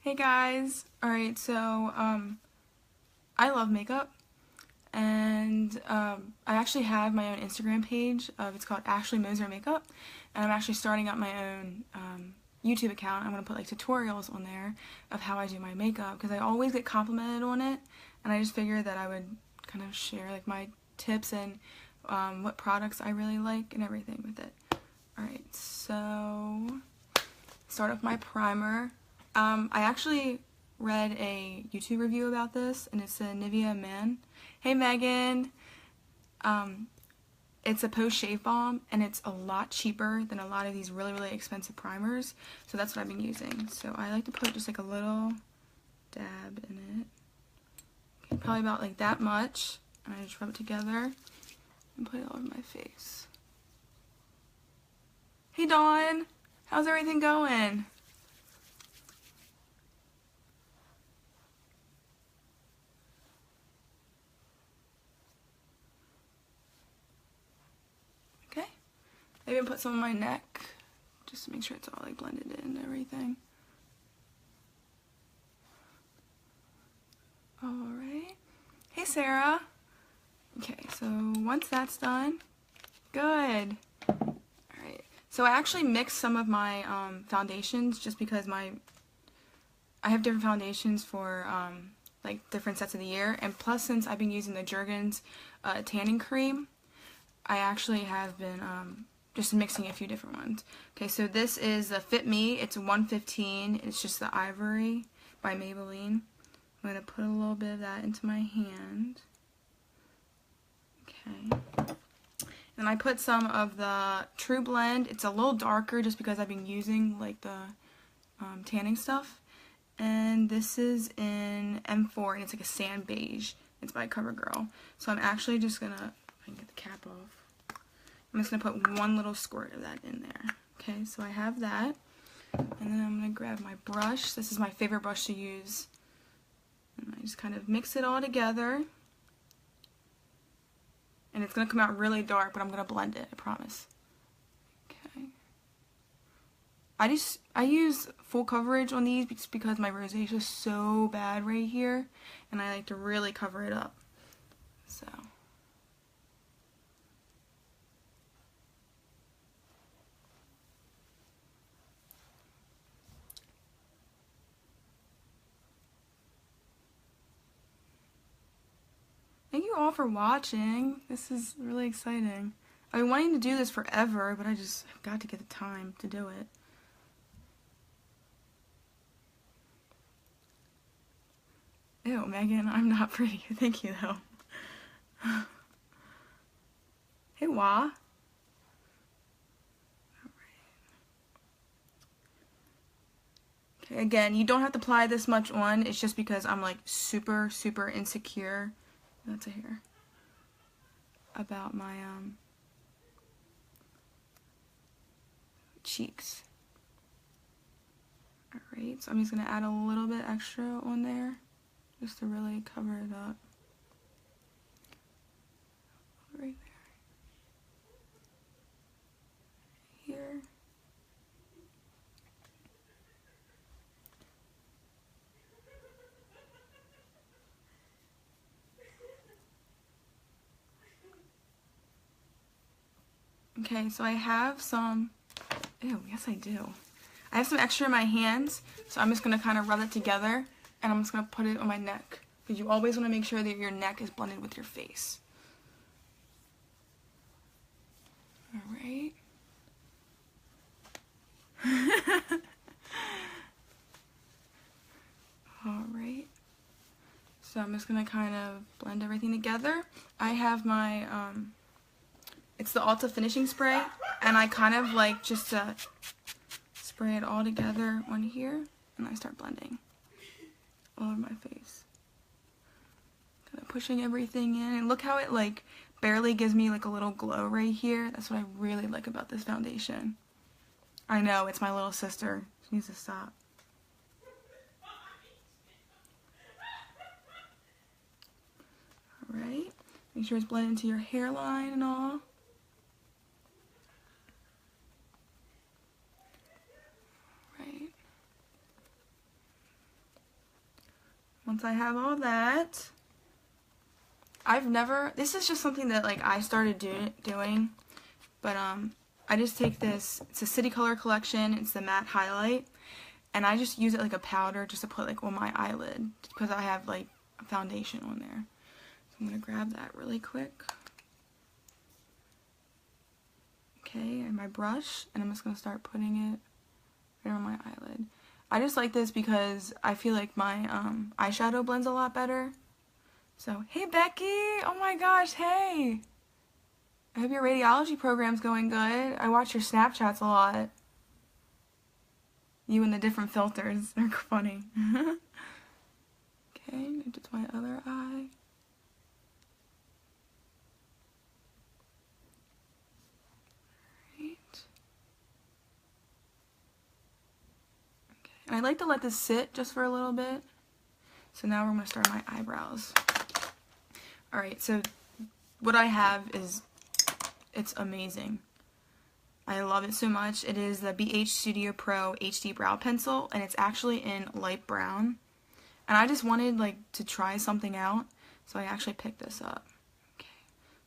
Hey guys! Alright, so I love makeup, and I actually have my own Instagram page. It's called ashleymosermakeup, and I'm actually starting up my own YouTube account. I'm going to put like tutorials on there of how I do my makeup, because I always get complimented on it, and I just figured that I would kind of share like my tips and what products I really like and everything with it. Alright, so start off my primer. I actually read a YouTube review about this, and it's a Nivea Man. Hey Megan! It's a post-shave balm, and it's a lot cheaper than a lot of these really expensive primers, so that's what I've been using. So I like to put just like a little dab in it. Okay, probably about like that much, and I just rub it together and put it all over my face. Hey Dawn! How's everything going? Okay, I even put some on my neck just to make sure it's all like blended in and everything. Alright. Hey Sarah! Okay, so once that's done, good. Alright, so I actually mixed some of my foundations just because I have different foundations for like different sets of the year, and plus since I've been using the Jergens tanning cream, I actually have been just mixing a few different ones. Okay, so this is the Fit Me. It's 115. It's just the Ivory by Maybelline. I'm going to put a little bit of that into my hand. Okay. And I put some of the True Blend. It's a little darker just because I've been using like the tanning stuff. And this is in M4, and it's like a sand beige. It's by CoverGirl. So I'm actually just going to, if I can get the cap off, I'm just going to put one little squirt of that in there. Okay, so I have that. And then I'm going to grab my brush. This is my favorite brush to use. And I just kind of mix it all together. And it's going to come out really dark, but I'm going to blend it, I promise. Okay. I use full coverage on these just because my rosacea is so bad right here, and I like to really cover it up. So. Thank you all for watching. This is really exciting. I've been wanting to do this forever, but I've got to get the time to do it. Ew, Megan, I'm not pretty. Thank you, though. Hey, Wah. Okay, again, you don't have to apply this much on. It's just because I'm like super insecure. That's a hair. About my cheeks. Alright, so I'm just going to add a little bit extra on there just to really cover it up. Right there. Here. Okay, so I have some, ew, yes I do. I have some extra in my hands, so I'm just going to kind of rub it together, and I'm just going to put it on my neck, because you always want to make sure that your neck is blended with your face. Alright. Alright. So I'm just going to kind of blend everything together. I have my, it's the Ulta Finishing Spray, and I kind of like just spray it all together on here, and I start blending all over my face. Kind of pushing everything in, and look how it like barely gives me like a little glow right here. That's what I really like about this foundation. I know, it's my little sister. She needs to stop. Alright, make sure it's blended into your hairline and all. Right. once I have all that, this is just something that like I started doing, but I just take this, it's a City Color collection, it's the matte highlight, and I just use it like a powder just to put like on my eyelid, because I have like a foundation on there. So I'm going to grab that really quick. Okay, and my brush, and I'm just going to start putting it right on my eyelid. I just like this because I feel like my eyeshadow blends a lot better. So, hey Becky! Oh my gosh, hey! I hope your radiology program's going good. I watch your Snapchats a lot. You and the different filters are funny. Okay, just my other eye. Right. Okay, and I like to let this sit just for a little bit. So now we're going to start my eyebrows. Alright, so what I have is, it's amazing. I love it so much. It is the BH Studio Pro HD Brow Pencil, and it's actually in light brown. And I just wanted like to try something out, so I actually picked this up. Okay,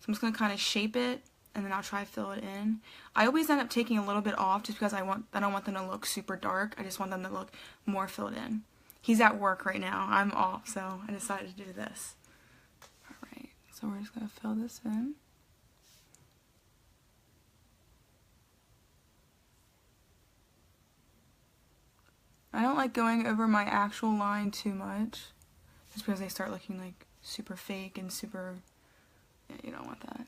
so I'm just going to kind of shape it, and then I'll try to fill it in. I always end up taking a little bit off just because I don't want them to look super dark. I just want them to look more filled in. He's at work right now. I'm off, so I decided to do this. Alright, so we're just going to fill this in. I don't like going over my actual line too much, just because they start looking like super fake and super, yeah, you don't want that.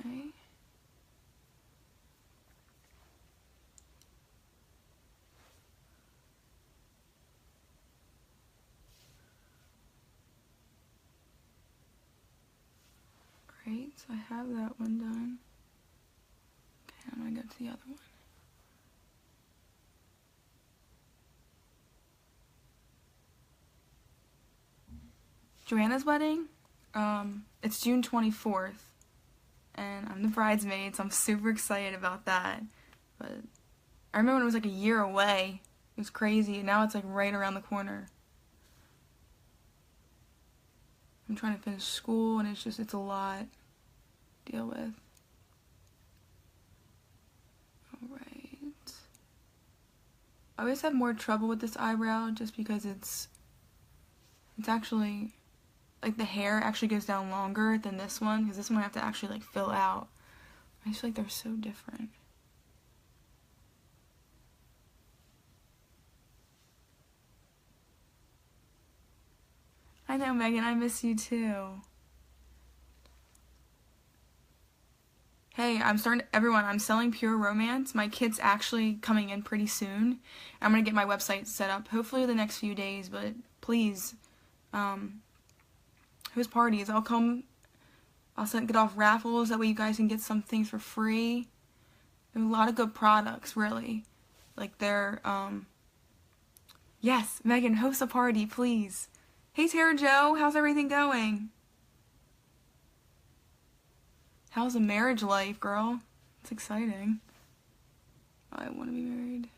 Okay. Great, so I have that one done. Okay, I'm gonna go to the other one. Joanna's wedding, it's June 24th, and I'm the bridesmaid, so I'm super excited about that. But I remember when it was like a year away. It was crazy, and now it's like right around the corner. I'm trying to finish school, and it's a lot to deal with. Alright. I always have more trouble with this eyebrow just because it's actually, like the hair actually goes down longer than this one, because this one I have to actually like fill out. I just feel like they're so different. I know, Megan, I miss you too. Hey, I'm selling Pure Romance. My kit's actually coming in pretty soon. I'm gonna get my website set up, hopefully the next few days, but please, host parties. I'll come, get off raffles, that way you guys can get some things for free. There's a lot of good products, really. Like they're, yes, Megan, host a party, please. Hey Tara Jo, how's everything going? How's the marriage life, girl? It's exciting. I want to be married.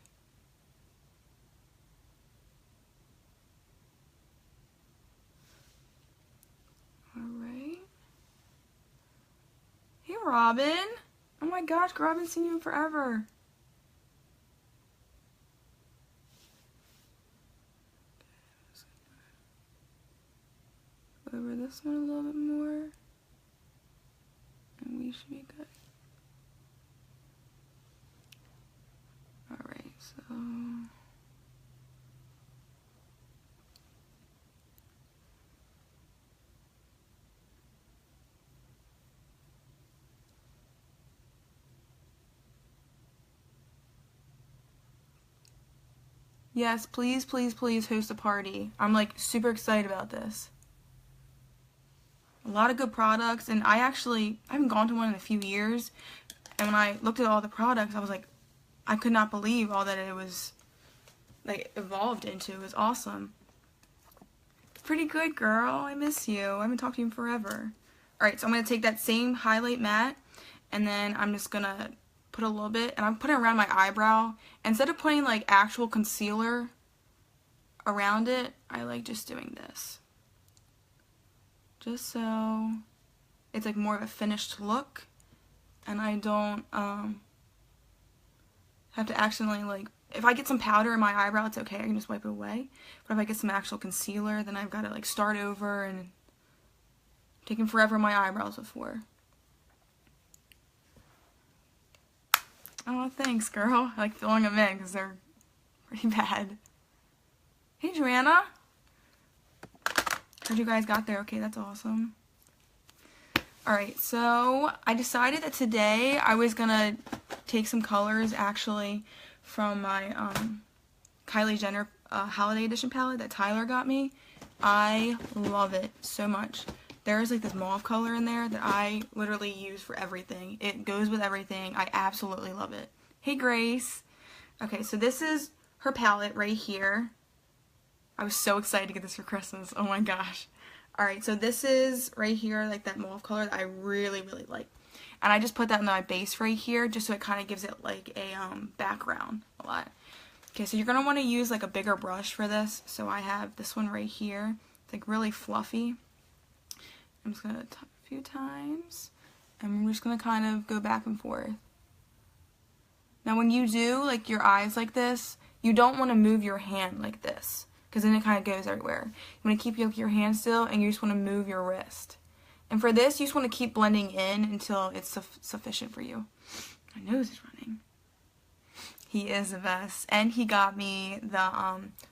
Alright. Hey Robin! Oh my gosh, girl, I haven't seen you in forever. Go over this one a little bit more. And we should be good. Alright, so... Yes, please, please, please host a party. I'm like super excited about this. A lot of good products, and I haven't gone to one in a few years, and when I looked at all the products, I was like, I could not believe all that it was like evolved into. It was awesome. Pretty good, girl. I miss you. I haven't talked to you in forever. Alright, so I'm going to take that same highlight matte, and then I'm just going to put a little bit, and I'm putting it around my eyebrow. Instead of putting like actual concealer around it, I like just doing this. Just so it's like more of a finished look, and I don't have to accidentally, like, if I get some powder in my eyebrow, it's okay, I can just wipe it away. But if I get some actual concealer, then I've got to like start over, and taking forever on my eyebrows before. Oh, thanks, girl. I like filling them in because they're pretty bad. Hey, Joanna. Heard you guys got there. Okay, that's awesome. Alright, so I decided that today I was gonna take some colors actually from my Kylie Jenner Holiday Edition palette that Tyler got me. I love it so much. There's like this mauve color in there that I literally use for everything. It goes with everything. I absolutely love it. Hey, Grace. Okay, so this is her palette right here. I was so excited to get this for Christmas. Oh my gosh. Alright, so this is right here, like that mauve color that I really, really like. And I just put that in my base right here, just so it kind of gives it like a background a lot. Okay, so you're going to want to use like a bigger brush for this. So I have this one right here. It's like really fluffy. I'm just going to tap a few times. And we're just going to kind of go back and forth. Now when you do like your eyes like this, you don't want to move your hand like this, because then it kind of goes everywhere. You want to keep your hand still, and you just want to move your wrist. And for this, you just want to keep blending in until it's sufficient for you. My nose is running. He is the best. And he got me the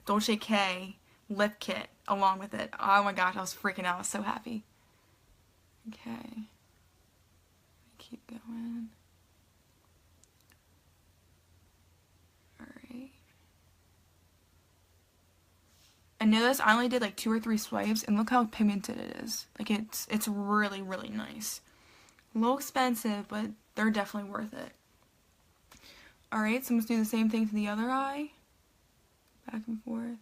Dolce K lip kit along with it. Oh my gosh, I was freaking out. I was so happy. Okay. Keep going. Alright. And notice I only did like 2 or 3 swipes, and look how pigmented it is. Like it's really, really nice. A little expensive, but they're definitely worth it. Alright, so let's do the same thing to the other eye. Back and forth.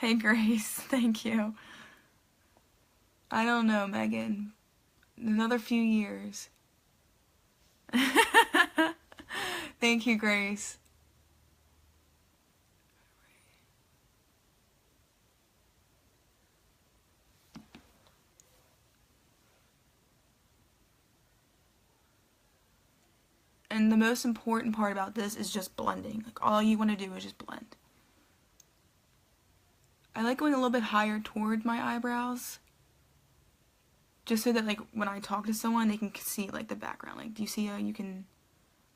Hey, Grace. Thank you. I don't know, Megan. Another few years. Thank you, Grace. And the most important part about this is just blending. Like, all you want to do is just blend. I like going a little bit higher toward my eyebrows, just so that like when I talk to someone, they can see like the background. Like, do you see how you can?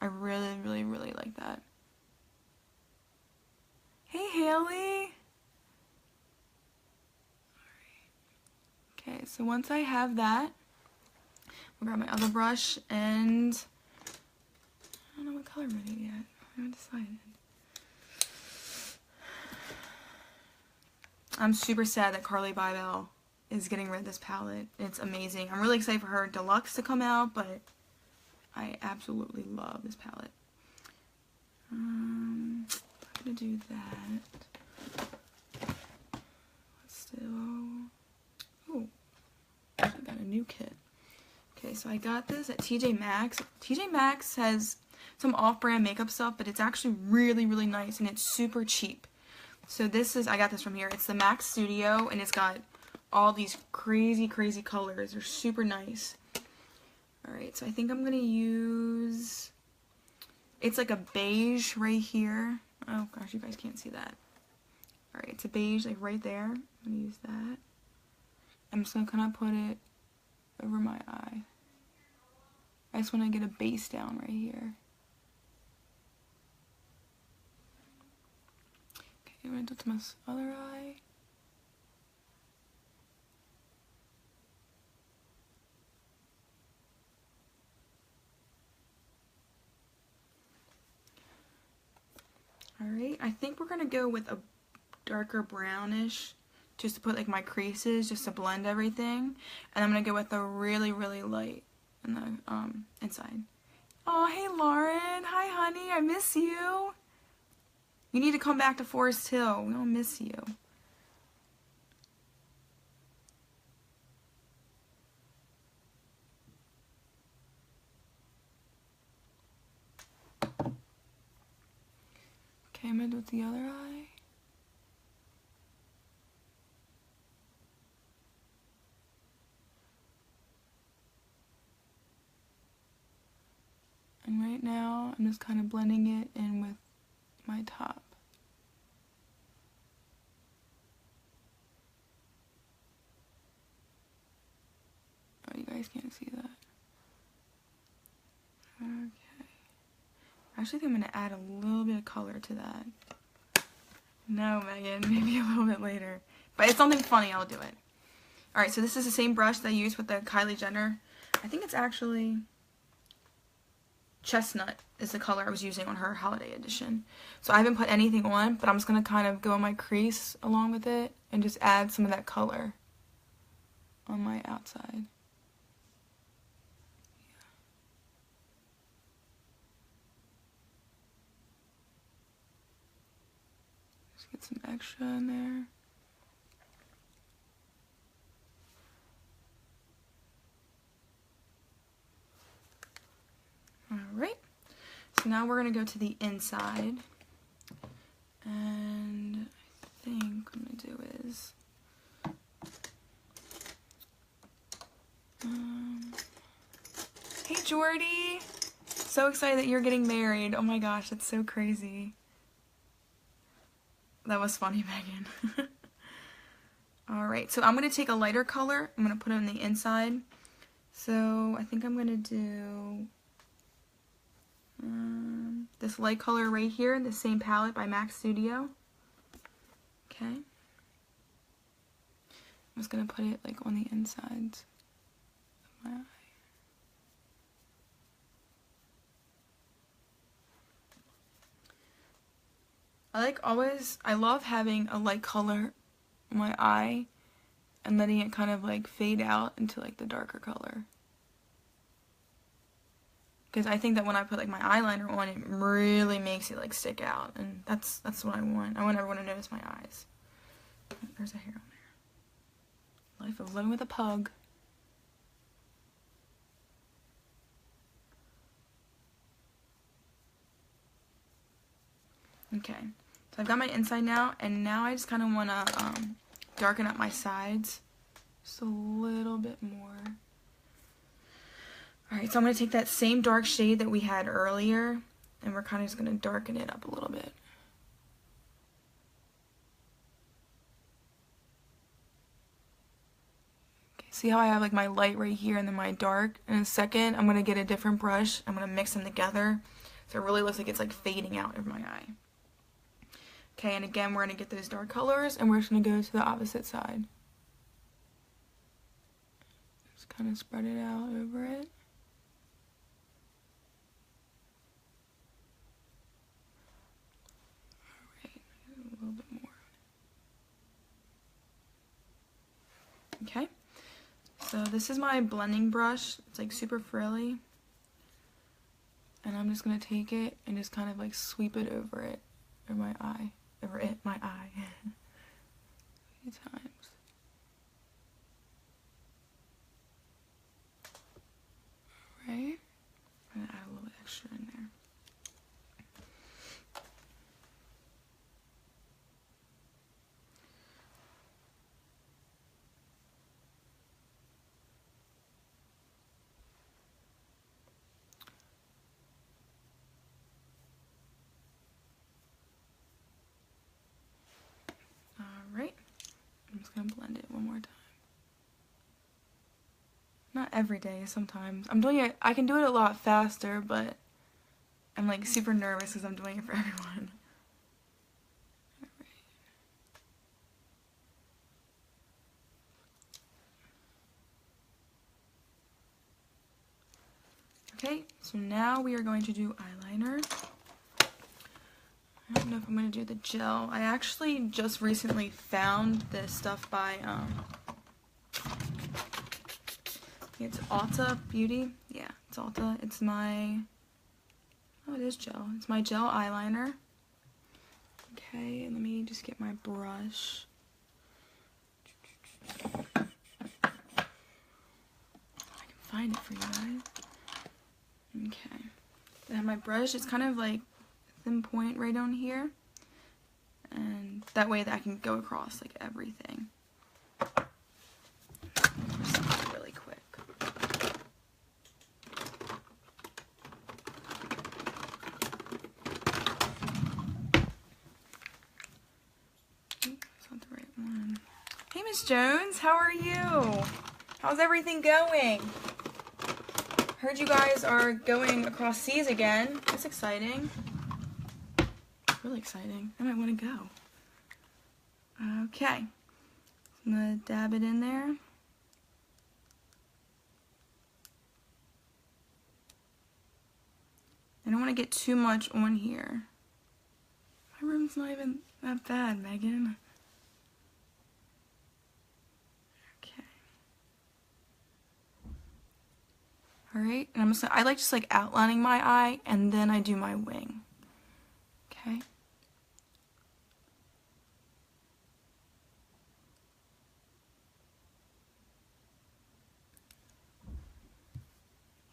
I really, really, really like that. Hey, Haley. Okay, so once I have that, I'll grab my other brush, and I don't know what color I'm gonna do yet. I haven't decided. I'm super sad that Carly Bybel is getting rid of this palette. It's amazing. I'm really excited for her deluxe to come out, but I absolutely love this palette. I'm gonna do that. Let's do. Oh, I got a new kit. Okay, so I got this at TJ Maxx. TJ Maxx has some off-brand makeup stuff, but it's actually really, really nice, and it's super cheap. So this is, I got this from here. It's the Max Studio, and it's got all these crazy, crazy colors. They're super nice. Alright, so I think I'm going to use, it's like a beige right here. Oh gosh, you guys can't see that. Alright, it's a beige like right there. I'm going to use that. I'm just going to kind of put it over my eye. I just want to get a base down right here. Okay, I'm going to do my other eye. Alright, I think we're going to go with a darker brownish, just to put like my creases, just to blend everything. And I'm going to go with a really, really light in the inside. Oh, hey Lauren. Hi honey, I miss you. You need to come back to Forest Hill. We don't miss you. Okay, I'm gonna do it with the other eye. And right now, I'm just kind of blending it in with my top. Oh, you guys can't see that. Okay. I actually think I'm going to add a little bit of color to that. No, Megan, maybe a little bit later. But it's something funny, I'll do it. Alright, so this is the same brush that I used with the Kylie Jenner. I think it's actually Chestnut is the color I was using on her holiday edition. So I haven't put anything on, but I'm just going to kind of go on my crease along with it and just add some of that color on my outside. Just get some extra in there. Alright, so now we're going to go to the inside, and I think what I'm going to do is, hey Jordy, so excited that you're getting married. Oh my gosh, that's so crazy. That was funny, Megan. Alright, so I'm going to take a lighter color, I'm going to put it on the inside, so I think I'm going to do this light color right here, the same palette by MAC Studio. Okay. I'm just going to put it like on the insides of my eye. I love having a light color on my eye and letting it kind of like fade out into like the darker color. Because I think that when I put like my eyeliner on, it really makes it like stick out, and that's what I want. I want everyone to notice my eyes. There's a hair on there. Life of living with a pug. Okay, so I've got my inside now, and now I just kind of want to darken up my sides just a little bit more. Alright, so I'm going to take that same dark shade that we had earlier, and we're kind of just going to darken it up a little bit. Okay, see how I have like my light right here and then my dark? In a second, I'm going to get a different brush. I'm going to mix them together, so it really looks like it's like fading out of my eye. Okay, and again, we're going to get those dark colors, and we're just going to go to the opposite side. Just kind of spread it out over it. A little bit more. Okay, so this is my blending brush. It's like super frilly, and I'm just gonna take it and just kind of like sweep it over it, or my eye, my eye, a few times. Right, I'm gonna add a little extra in there. Alright, I'm just going to blend it one more time. Not every day, sometimes. I'm doing it, I can do it a lot faster, but I'm like super nervous because I'm doing it for everyone. Okay, so now we are going to do eyeliner. I don't know if I'm going to do the gel. I actually just recently found this stuff by, it's Ulta Beauty. Yeah, it's Ulta. It's my, oh, it is gel. It's my gel eyeliner. Okay, and let me just get my brush. I can find it for you guys. Okay. I have my brush. It's kind of like a thin point right on here. And that way that I can go across like everything. Really quick. That's not the right one. Hey, Miss Jones, how are you? How's everything going? Heard you guys are going across seas again. That's exciting. Really exciting. I might want to go. Okay. I'm going to dab it in there. I don't want to get too much on here. My room's not even that bad, Megan. Okay. Alright, and I like just like outlining my eye, and then I do my wing. Okay.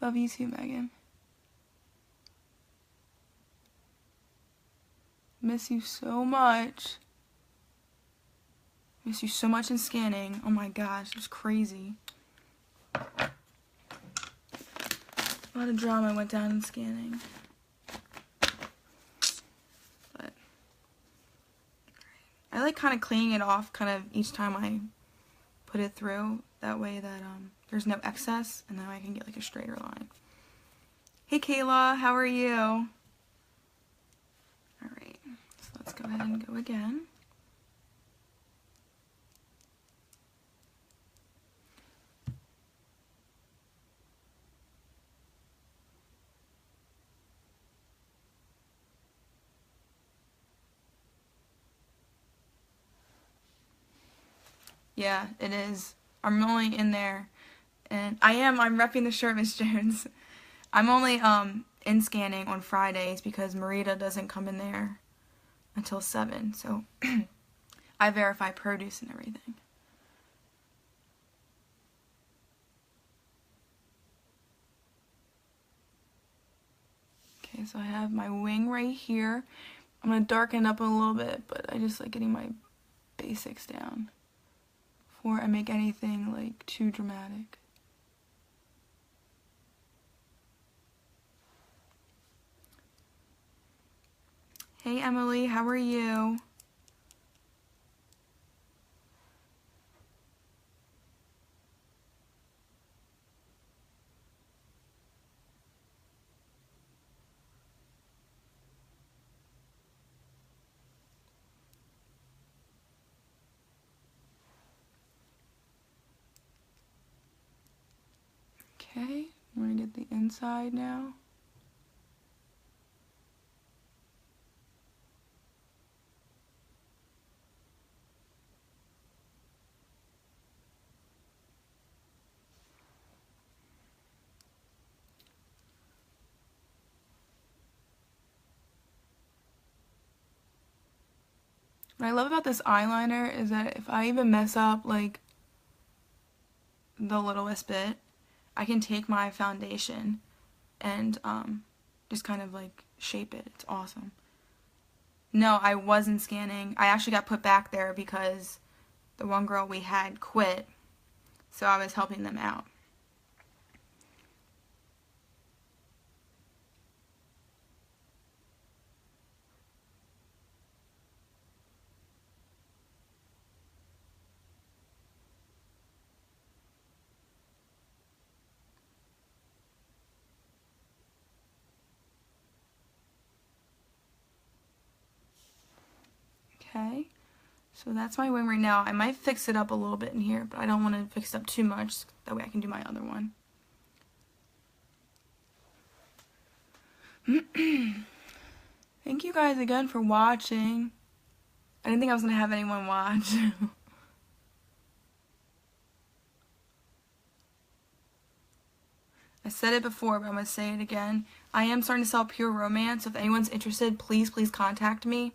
Love you too, Megan. Miss you so much. Miss you so much in scanning. Oh my gosh, it was crazy. A lot of drama went down in scanning. But I like kind of cleaning it off kind of each time I put it through. That way that there's no excess, and then I can get like a straighter line. Hey Kayla, how are you? Alright, so let's go ahead and go again. Yeah, it is. I'm only in there, and I'm repping the shirt, Miss Jones. I'm only in scanning on Fridays because Marita doesn't come in there until 7, so I verify produce and everything. Okay, so I have my wing right here. I'm going to darken up a little bit, but I just like getting my basics down before I make anything like too dramatic. Hey Emily, how are you? Okay, I'm going to get the inside now. What I love about this eyeliner is that if I even mess up like the littlest bit, I can take my foundation and just kind of like shape it. It's awesome. No, I wasn't scanning. I actually got put back there because the one girl we had quit, so I was helping them out. Okay, so that's my wing right now. I might fix it up a little bit in here, but I don't want to fix it up too much. That way I can do my other one. Thank you guys again for watching. I didn't think I was going to have anyone watch. I said it before, but I'm going to say it again. I am starting to sell Pure Romance, so if anyone's interested, please contact me.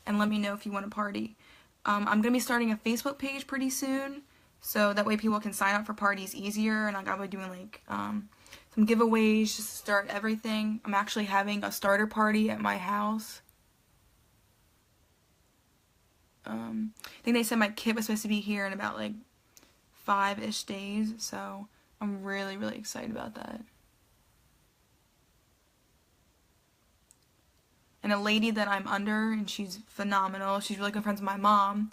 and let me know if you want to party. I'm going to be starting a Facebook page pretty soon, so that way people can sign up for parties easier, and I'll be doing like some giveaways just to start everything. I'm actually having a starter party at my house. I think they said my kit was supposed to be here in about like 5-ish days, so I'm really, really excited about that. And a lady that I'm under, and she's phenomenal. She's really good friends with my mom,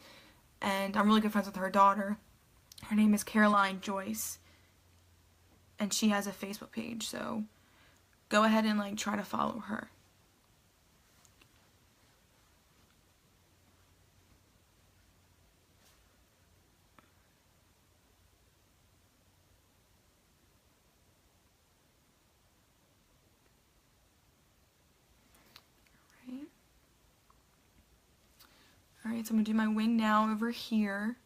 and I'm really good friends with her daughter. Her name is Caroline Joyce, and she has a Facebook page, so go ahead and like try to follow her. Alright, so I'm going to do my wing now over here.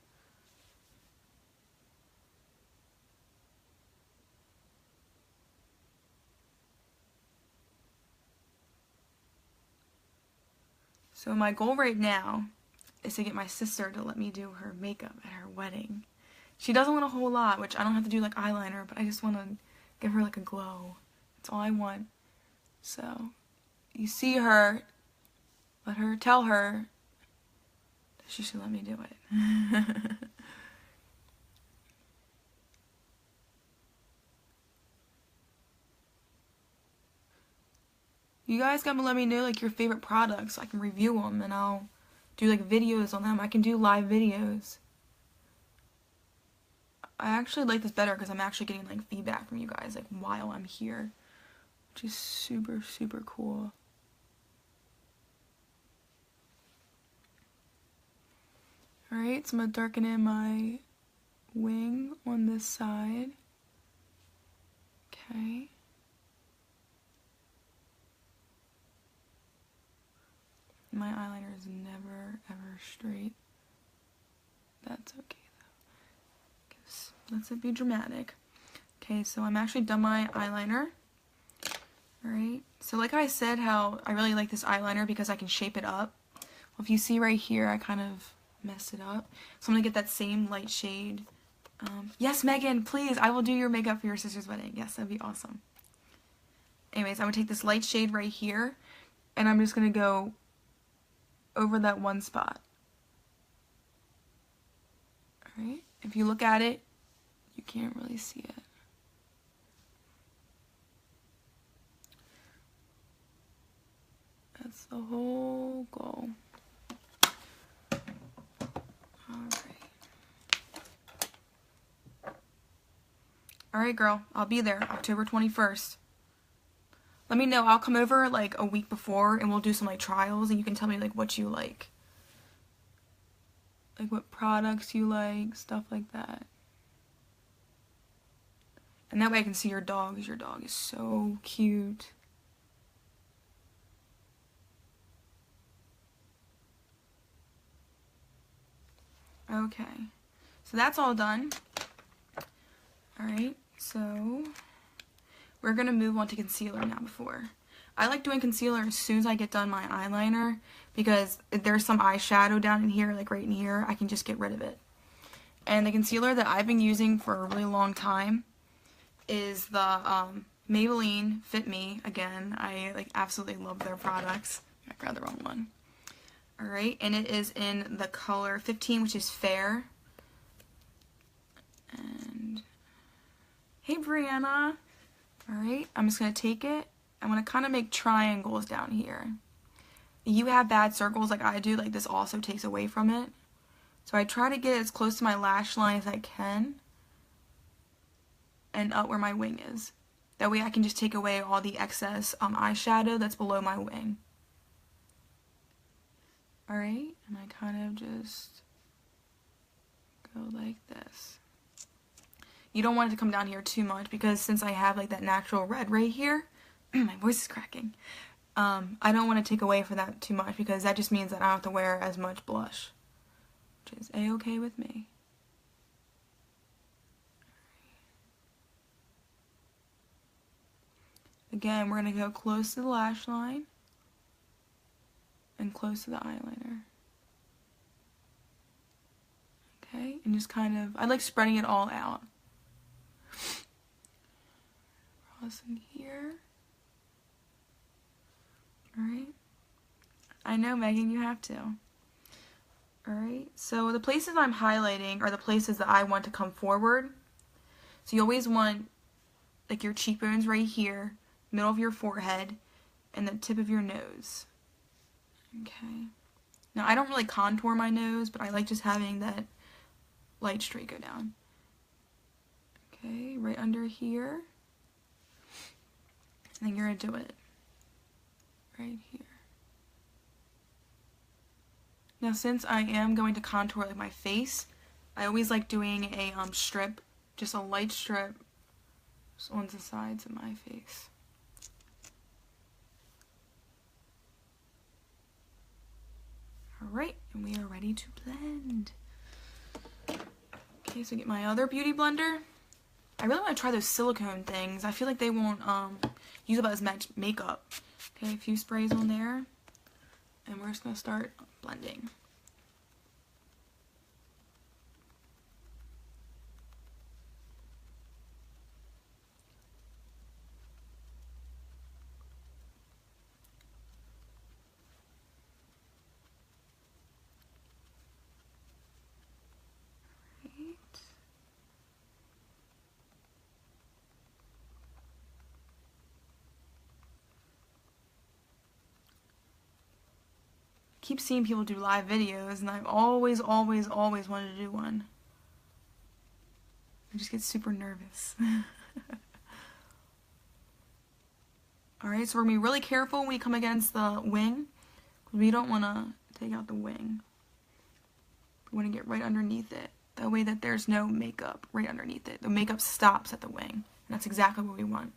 So my goal right now is to get my sister to let me do her makeup at her wedding. She doesn't want a whole lot, which I don't have to do like eyeliner, but I just want to give her like a glow. That's all I want. So, you see her, tell her that she should let me do it. You guys gotta let me know like your favorite products so I can review them, and I'll do like videos on them. I can do live videos. I actually like this better because I'm actually getting like feedback from you guys like while I'm here, which is super, super cool. Alright, so I'm gonna darken in my wing on this side. Okay. My eyeliner is never, ever straight. That's okay though, because let's it be dramatic. Okay, so I'm actually done my eyeliner. Alright, so like I said how I really like this eyeliner because I can shape it up. Well, if you see right here, I kind of messed it up. So I'm gonna get that same light shade. Yes, Megan, please, I will do your makeup for your sister's wedding. Yes, that'd be awesome. Anyways, I'm gonna take this light shade right here, and I'm just gonna go over that one spot. Alright, if you look at it, you can't really see it. That's the whole goal. Alright girl, I'll be there October 21st. Let me know. I'll come over like a week before and we'll do some like trials, and you can tell me like what you like. Like what products you like, stuff like that. And that way I can see your dog, because your dog is so cute. Okay, so that's all done. Alright, so we're going to move on to concealer now before. I like doing concealer as soon as I get done my eyeliner, because if there's some eyeshadow down in here, like right in here, I can just get rid of it. And the concealer that I've been using for a really long time is the Maybelline Fit Me. Again, I like absolutely love their products. I grabbed the wrong one. Alright, and it is in the color 15, which is Fair. And hey Brianna. Alright, I'm just going to take it. I'm going to kind of make triangles down here. You have bad circles like I do, like this also takes away from it. So I try to get as close to my lash line as I can, and up where my wing is. That way I can just take away all the excess eyeshadow that's below my wing. Alright, and I kind of just go like this. You don't want it to come down here too much, because since I have like that natural red right here, my voice is cracking. I don't want to take away from that too much, because that just means that I don't have to wear as much blush, which is a-okay with me. Again, we're going to go close to the lash line and close to the eyeliner. Okay, and just kind of, I like spreading it all out. Cross in here. Alright. I know, Megan, you have to. Alright, so the places I'm highlighting are the places that I want to come forward. So you always want like your cheekbones right here, middle of your forehead, and the tip of your nose. Okay. Now I don't really contour my nose, but I like just having that light streak go down. Okay, right under here. And then you're gonna do it right here. Now since I am going to contour like my face, I always like doing a strip, just a light strip on the sides of my face. Alright, and we are ready to blend. Okay, so get my other beauty blender. I really want to try those silicone things. I feel like they won't use up as much makeup. Okay, a few sprays on there. And we're just going to start blending. Keep seeing people do live videos, and I've always wanted to do one. I just get super nervous. Alright, so we're going to be really careful when we come against the wing, because we don't want to take out the wing. We want to get right underneath it. That way that there's no makeup right underneath it. The makeup stops at the wing, and that's exactly what we want.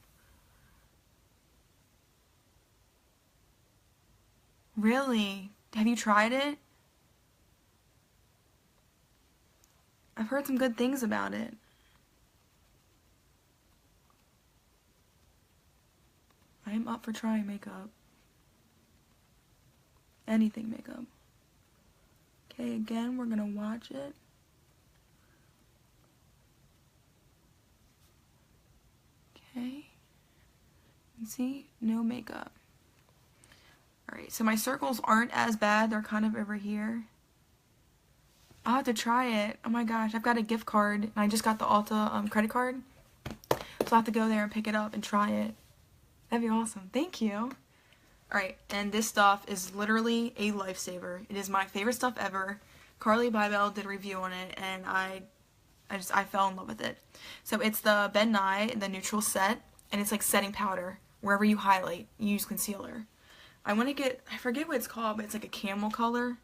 Really? Have you tried it? I've heard some good things about it. I am up for trying makeup. Anything makeup. Okay, again, we're gonna watch it. Okay. And see, no makeup. Alright, so my circles aren't as bad. They're kind of over here. I'll have to try it. Oh my gosh, I've got a gift card, and I just got the Ulta credit card. So I'll have to go there and pick it up and try it. That'd be awesome. Thank you. Alright, and this stuff is literally a lifesaver. It is my favorite stuff ever. Carly Bybel did a review on it, and I fell in love with it. So it's the Ben Nye, the neutral set, and it's like setting powder. Wherever you highlight, you use concealer. I want to get, I forget what it's called, but it's like a camel color.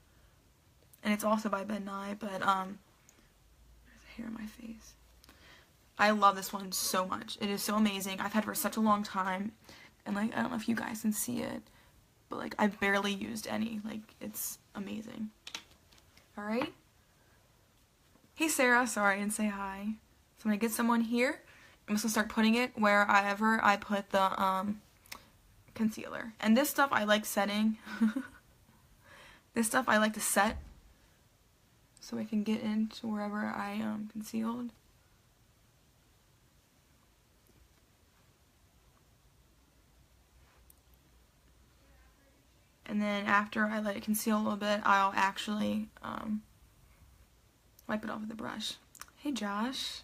And it's also by Ben Nye, but, there's a hair on my face. I love this one so much. It is so amazing. I've had it for such a long time. And, like, I don't know if you guys can see it, but, like, I've barely used any. Like, it's amazing. Alright? Hey, Sarah. Sorry, I didn't say hi. So I'm going to get someone here. I'm just going to start putting it wherever I put the, concealer. And this stuff I like setting. This stuff I like to set so I can get into wherever I concealed. And then after I let it conceal a little bit, I'll actually wipe it off with a brush. Hey Josh.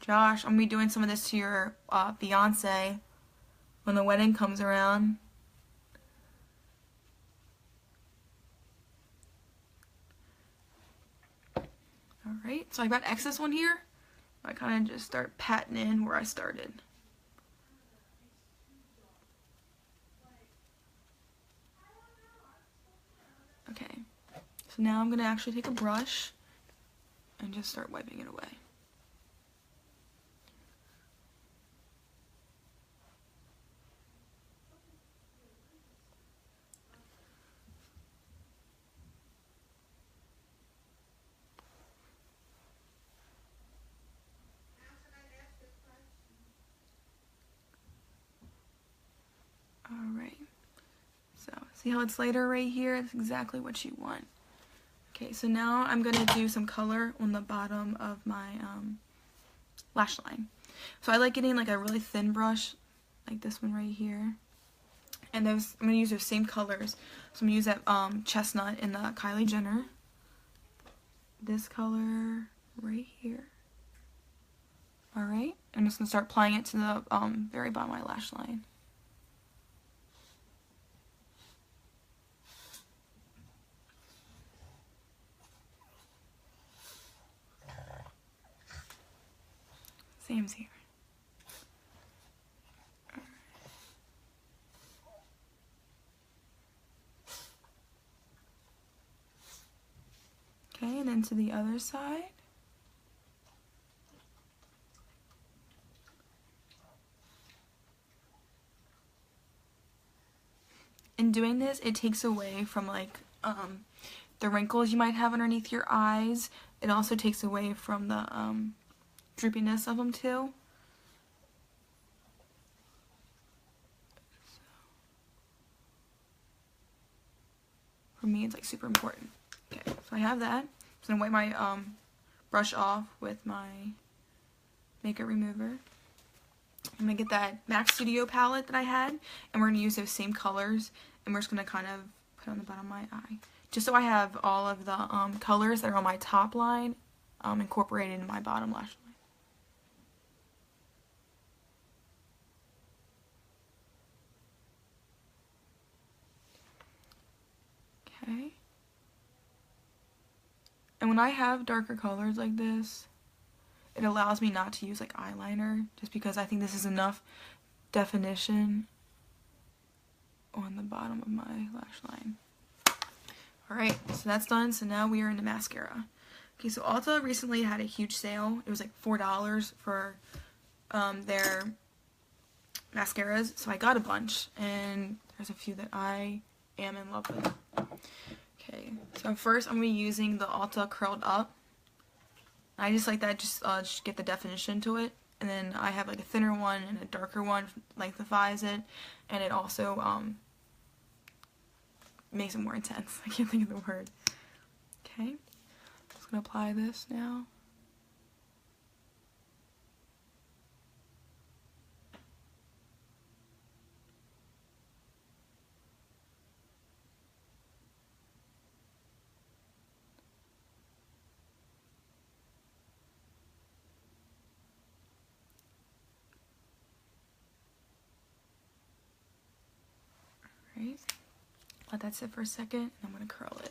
Josh, I'm going to be doing some of this to your fiance when the wedding comes around. Alright, so I got excess one here. I kind of just start patting in where I started. Okay, so now I'm going to actually take a brush and just start wiping it away. See how it's lighter right here? That's exactly what you want. Okay, so now I'm going to do some color on the bottom of my lash line. So I like getting like a really thin brush, like this one right here. And those, I'm going to use those same colors. So I'm going to use that chestnut in the Kylie Jenner. This color right here. Alright, I'm just going to start applying it to the very bottom of my lash line. Same's here. Okay, and then to the other side. In doing this, it takes away from like the wrinkles you might have underneath your eyes. It also takes away from the droopiness of them too. For me, it's like super important. Okay, so I have that. So I'm gonna wipe my brush off with my makeup remover. I'm gonna get that MAC Studio palette that I had, and we're gonna use those same colors, and we're just gonna kind of put on the bottom of my eye, just so I have all of the colors that are on my top line incorporated in my bottom lash line. Okay. And when I have darker colors like this, it allows me not to use like eyeliner, just because I think this is enough definition on the bottom of my lash line. Alright, so that's done. So now we are into mascara. Okay, so Ulta recently had a huge sale. It was like $4 for their mascaras. So I got a bunch, and there's a few that I am in love with. Okay, so first I'm going to be using the Ulta Curled Up. I just like that, just get the definition to it. And then I have like a thinner one and a darker one, lengthifies it, and it also makes it more intense. I can't think of the word. Okay, I'm just going to apply this now. Right. Let that sit for a second, and I'm going to curl it.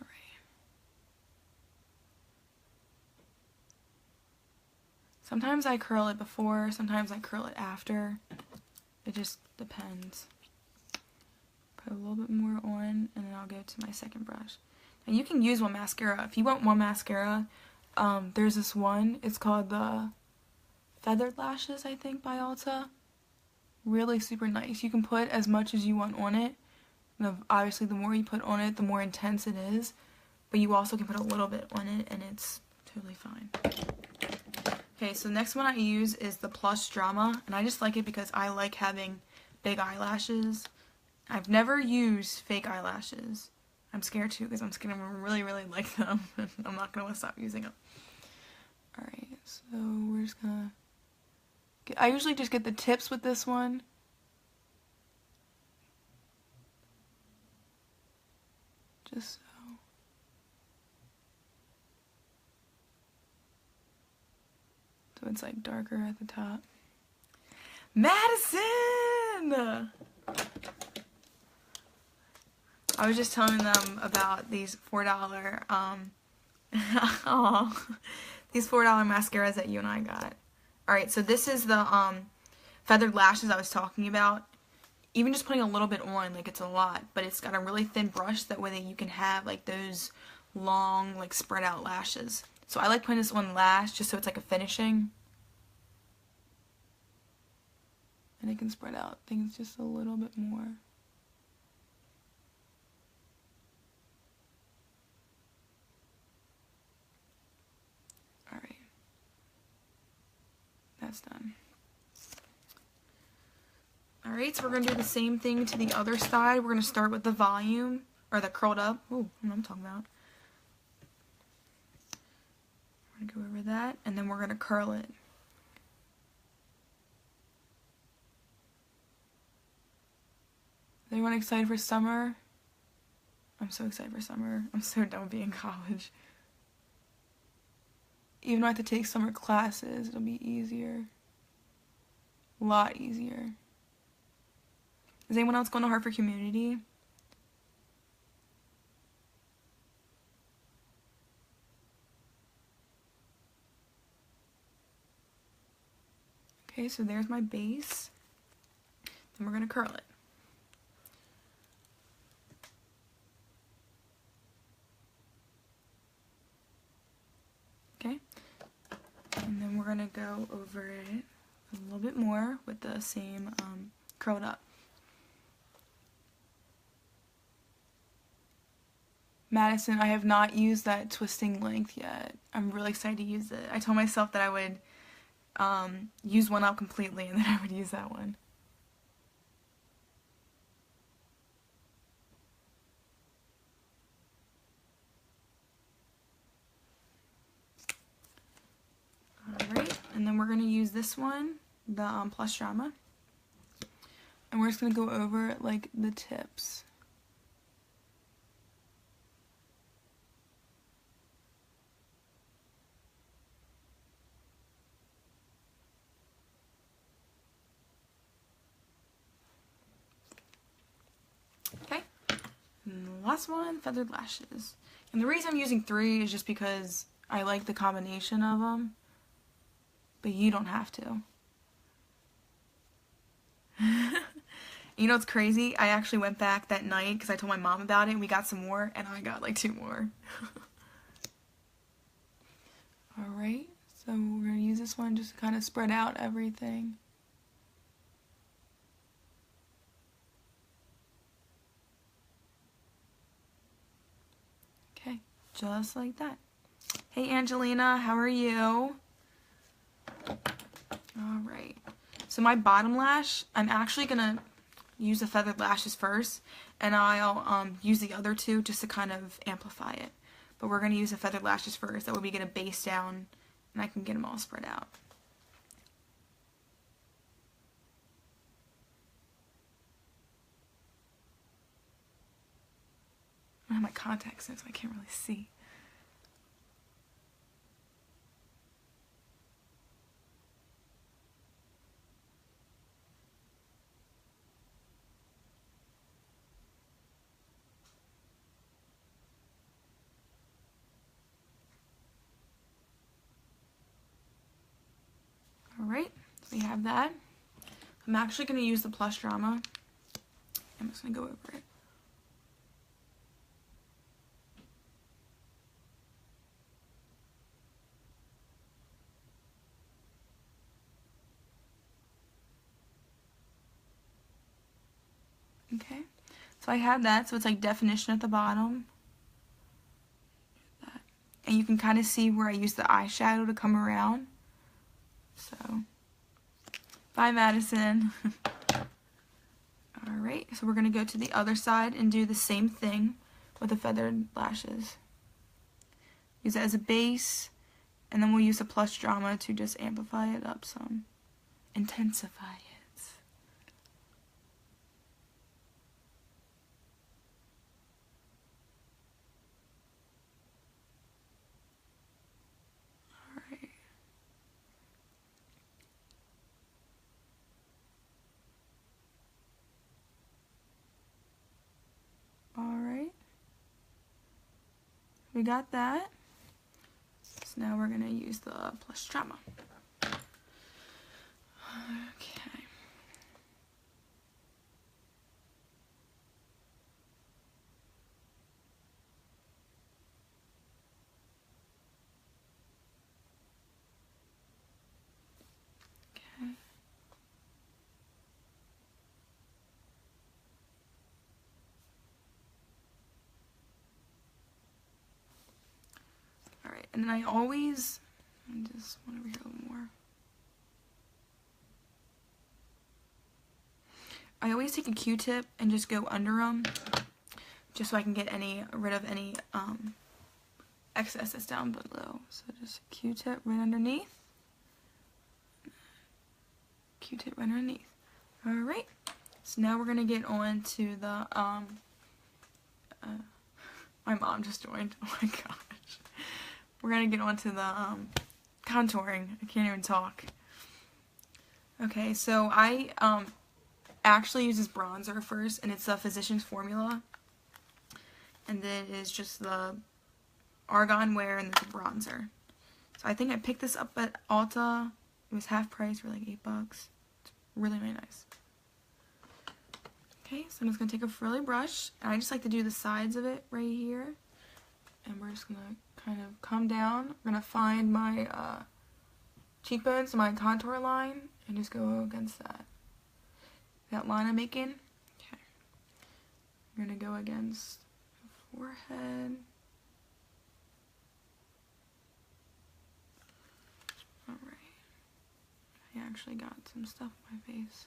Alright. Sometimes I curl it before, sometimes I curl it after. It just depends. Put a little bit more on, and then I'll go to my second brush. And you can use one mascara. If you want one mascara, there's this one. It's called the Feathered Lashes, I think, by Ulta. Really super nice. You can put as much as you want on it. And obviously, the more you put on it, the more intense it is. But you also can put a little bit on it, and it's totally fine. Okay, so the next one I use is the Plush Drama. And I just like it because I like having big eyelashes. I've never used fake eyelashes. I'm scared too, because I'm scared I'm going to really, really like them. I'm not going to stop using them. Alright, so we're just going to... I usually just get the tips with this one. Just so. So it's like darker at the top. Madison! I was just telling them about these $4 these $4 mascaras that you and I got. Alright, so this is the feathered lashes I was talking about. Even just putting a little bit on, like, it's a lot, but it's got a really thin brush, that way that you can have like those long, like, spread out lashes. So I like putting this on last, just so it's like a finishing. And it can spread out things just a little bit more. Alright. That's done. Alright, so we're going to do the same thing to the other side. We're going to start with the volume, or the curled up. Ooh, I know what I'm talking about. We're going to go over that, and then we're going to curl it. Is anyone excited for summer? I'm so excited for summer. I'm so done with being in college. Even though I have to take summer classes, it'll be easier. A lot easier. Is anyone else going to Hartford Community? Okay, so there's my base. Then we're going to curl it. Okay, and then we're going to go over it a little bit more with the same curled up. Madison, I have not used that twisting length yet. I'm really excited to use it. I told myself that I would use one up completely and then I would use that one. Alright, and then we're going to use this one, the Plush Drama. And we're just going to go over like the tips. Okay, and the last one, feathered lashes. And the reason I'm using 3 is just because I like the combination of them, but you don't have to. You know what's crazy? I actually went back that night because I told my mom about it and we got some more and I got like 2 more. Alright, so we're going to use this one just to kind of spread out everything. Okay, just like that. Hey Angelina, how are you? Alright, so my bottom lash, I'm actually going to use the feathered lashes first, and I'll use the other 2 just to kind of amplify it. But we're going to use the feathered lashes first, that way we get a base down, and I can get them all spread out. I have my contacts in, so I can't really see. Alright, so we have that. I'm actually going to use the Plush Drama. I'm just going to go over it. Okay, so I have that, so it's like definition at the bottom. And you can kind of see where I use the eyeshadow to come around. So, bye Madison. Alright, so we're going to go to the other side and do the same thing with the feathered lashes. Use it as a base, and then we'll use the Plush Drama to just amplify it up some. Intensify it. Alright, we got that. So now we're going to use the Plush Drama. Okay. Okay. Alright, and then I just want over here a little more. I always take a Q-tip and just go under them, just so I can get rid of any excess that's down below. So just a Q-tip right underneath. Q-tip right underneath. Alright, so now we're going to get on to the, my mom just joined, oh my gosh. We're going to get on to the contouring. I can't even talk. Okay, so I actually use this bronzer first, and it's a Physicians Formula. And then it's just the Argan Wear and the bronzer. So I think I picked this up at Ulta. It was half price for like $8. It's really, really nice. Okay, so I'm just going to take a frilly brush, and I just like to do the sides of it right here. And we're just going to kind of come down. I'm going to find my cheekbones, my contour line, and just go against that line I'm making. Okay. I'm going to go against the forehead. Alright. I actually got some stuff on my face.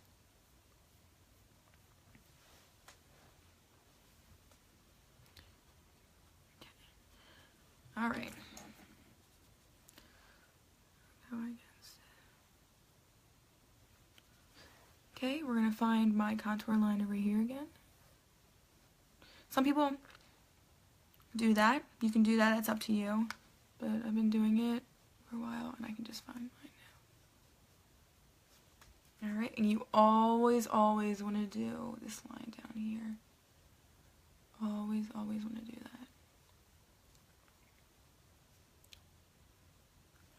Alright. Go against it. Okay, we're going to find my contour line over here again. Some people do that. You can do that, it's up to you. But I've been doing it for a while and I can just find mine now. Alright, and you always want to do this line down here. Always want to do that.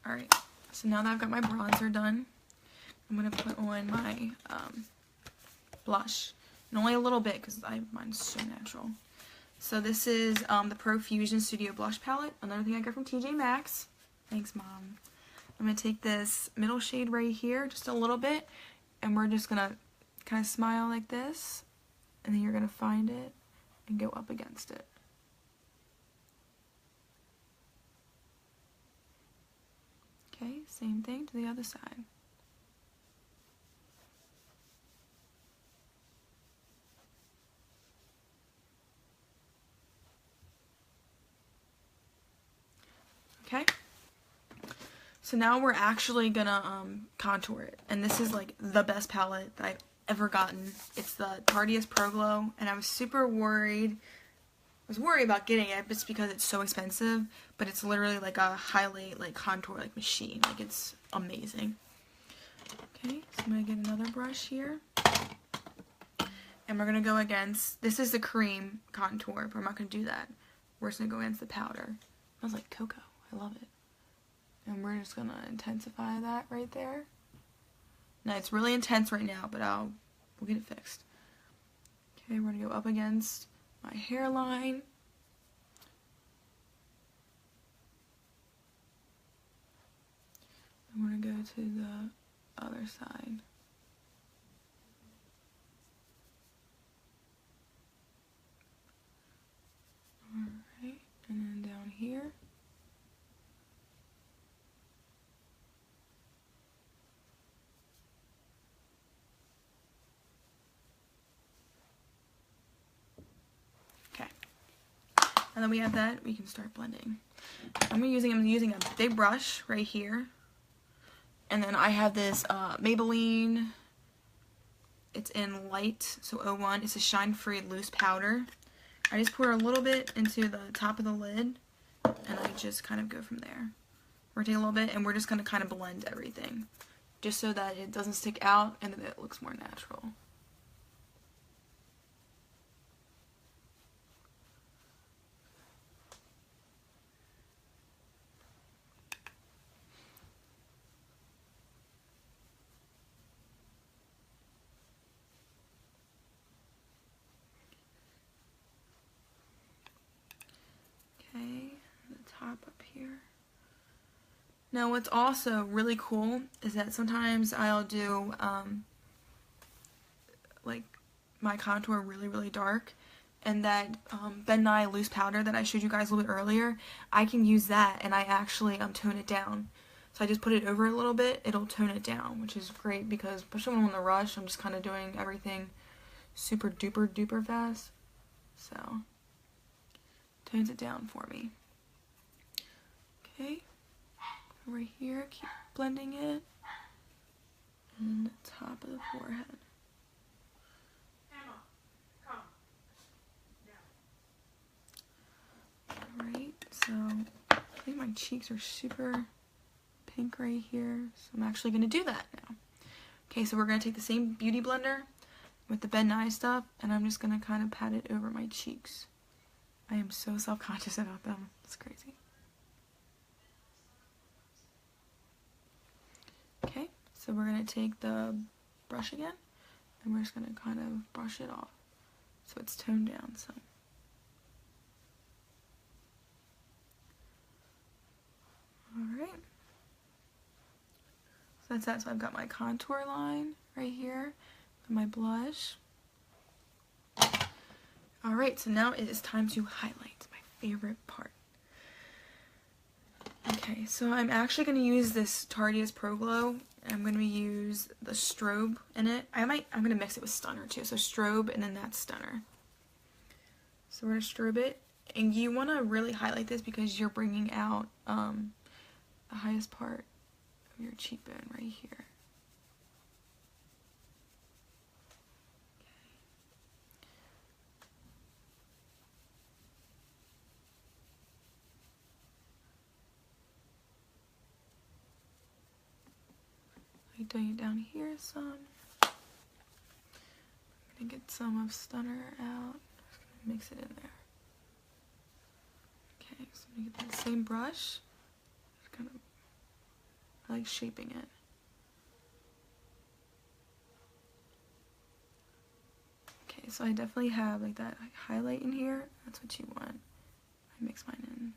Alright, so now that I've got my bronzer done, I'm going to put on my blush. And only a little bit because mine's so natural. So this is the Profusion Studio Blush Palette. Another thing I got from TJ Maxx. Thanks, Mom. I'm going to take this middle shade right here, just a little bit, and we're just going to kind of smile like this. And then you're going to find it and go up against it. Okay, same thing to the other side. Okay, so now we're actually gonna contour it, and this is like the best palette that I've ever gotten. It's the Tarteist Pro Glow, and I was super worried. I was worried about getting it just because it's so expensive, but it's literally like a highlight, like contour, like machine. Like it's amazing. Okay, so I'm gonna get another brush here, and we're gonna go against. This is the cream contour, but we're not gonna do that. We're just gonna go against the powder. It smells like cocoa. I love it. And we're just gonna intensify that right there. Now it's really intense right now, but we'll get it fixed. Okay, we're gonna go up against my hairline. I'm gonna go to the other side. Alright, and then down here. And then we have that, we can start blending. I'm using a big brush right here. And then I have this Maybelline, it's in light, so 01. It's a Shine Free Loose Powder. I just pour a little bit into the top of the lid, and I just kind of go from there. Rotate a little bit, and we're just going to kind of blend everything, just so that it doesn't stick out and that it looks more natural. Top up here. Now what's also really cool is that sometimes I'll do like my contour really dark, and that Ben Nye loose powder that I showed you guys a little bit earlier, I can use that and I actually tone it down. So I just put it over a little bit, it'll tone it down, which is great because especially when I'm in the rush, I'm just kind of doing everything super duper duper fast. So, tones it down for me. Okay, over here, keep blending it. And the top of the forehead. Alright, so I think my cheeks are super pink right here, so I'm actually going to do that now. Okay, so we're going to take the same beauty blender with the Ben Nye stuff, and I'm just going to kind of pat it over my cheeks. I am so self-conscious about them. It's crazy. Okay, so we're going to take the brush again, and we're just going to kind of brush it off so it's toned down some. Alright, so that's that. So I've got my contour line right here, and my blush. Alright, so now it is time to highlight, my favorite part. Okay, so I'm actually going to use this Tarte's Pro Glow, and I'm going to use the strobe in it. I'm going to mix it with stunner too, so strobe and then that's stunner. So we're going to strobe it, and you want to really highlight this because you're bringing out the highest part of your cheekbone right here. Doing it down here some. I'm gonna get some of stunner out. Just gonna mix it in there. Okay, so I'm gonna get that same brush. Just kind of, I like shaping it. Okay, so I definitely have like that highlight in here. That's what you want. I mix mine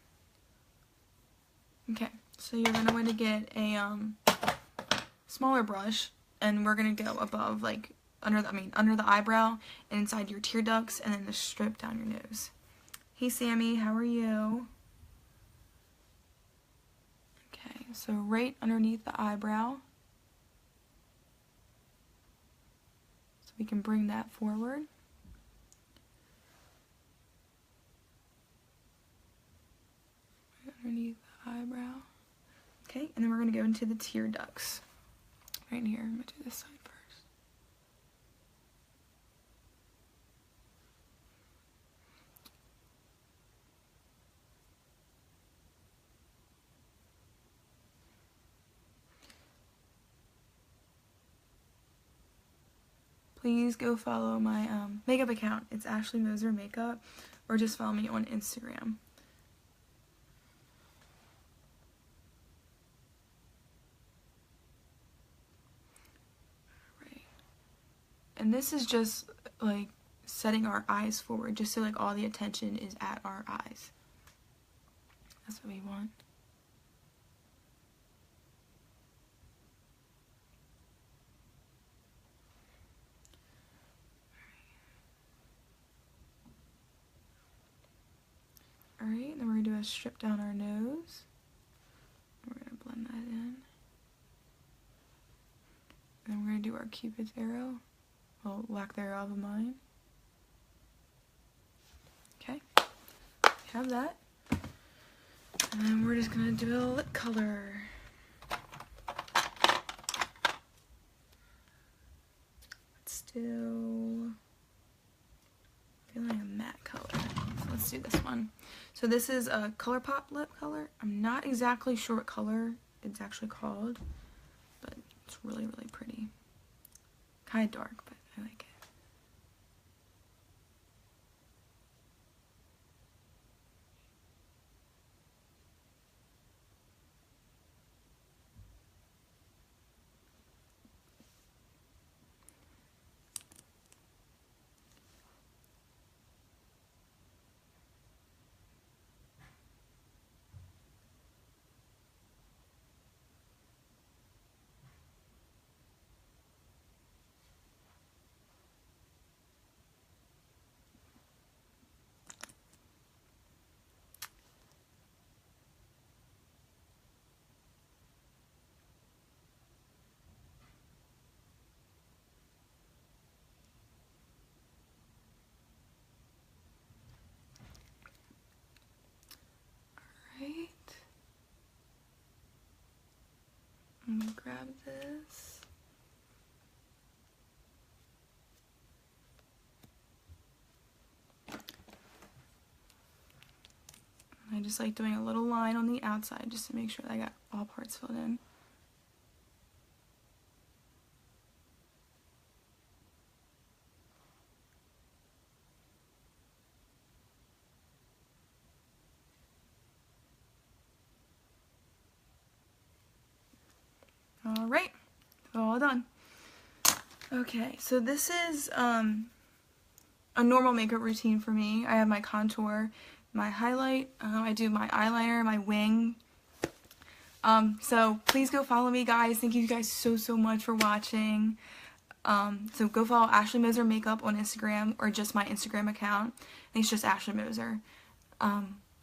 in. Okay, so you're gonna want to get a smaller brush, and we're gonna go above, like under the eyebrow and inside your tear ducts, and then the strip down your nose. Hey Sammy, how are you? Okay, so right underneath the eyebrow, so we can bring that forward. Right underneath the eyebrow. Okay, and then we're gonna go into the tear ducts. Right here, I'm gonna do this side first. Please go follow my makeup account. It's Ashley Moser Makeup, or just follow me on Instagram. And this is just like setting our eyes forward, just so like all the attention is at our eyes. That's what we want. Alright, then we're going to do a strip down our nose. We're going to blend that in. And then we're going to do our Cupid's arrow. Well, lack thereof of mine. Okay, we have that. And then we're just going to do a lip color. Let's do, feeling a matte color. So let's do this one. So this is a ColourPop lip color. I'm not exactly sure what color it's actually called, but it's really, really pretty. Kind of dark, but I like it. I'm gonna grab this. I just like doing a little line on the outside just to make sure that I got all parts filled in. Alright, all done. Okay, so this is a normal makeup routine for me. I have my contour, my highlight, I do my eyeliner, my wing. So please go follow me, guys. Thank you guys so much for watching. So go follow Ashley Moser Makeup on Instagram, or just my Instagram account. I think it's just Ashley Moser.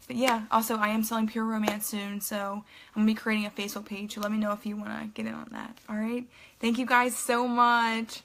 But yeah, also I am selling Pure Romance soon, so I'm going to be creating a Facebook page, so let me know if you want to get in on that. Alright? Thank you guys so much.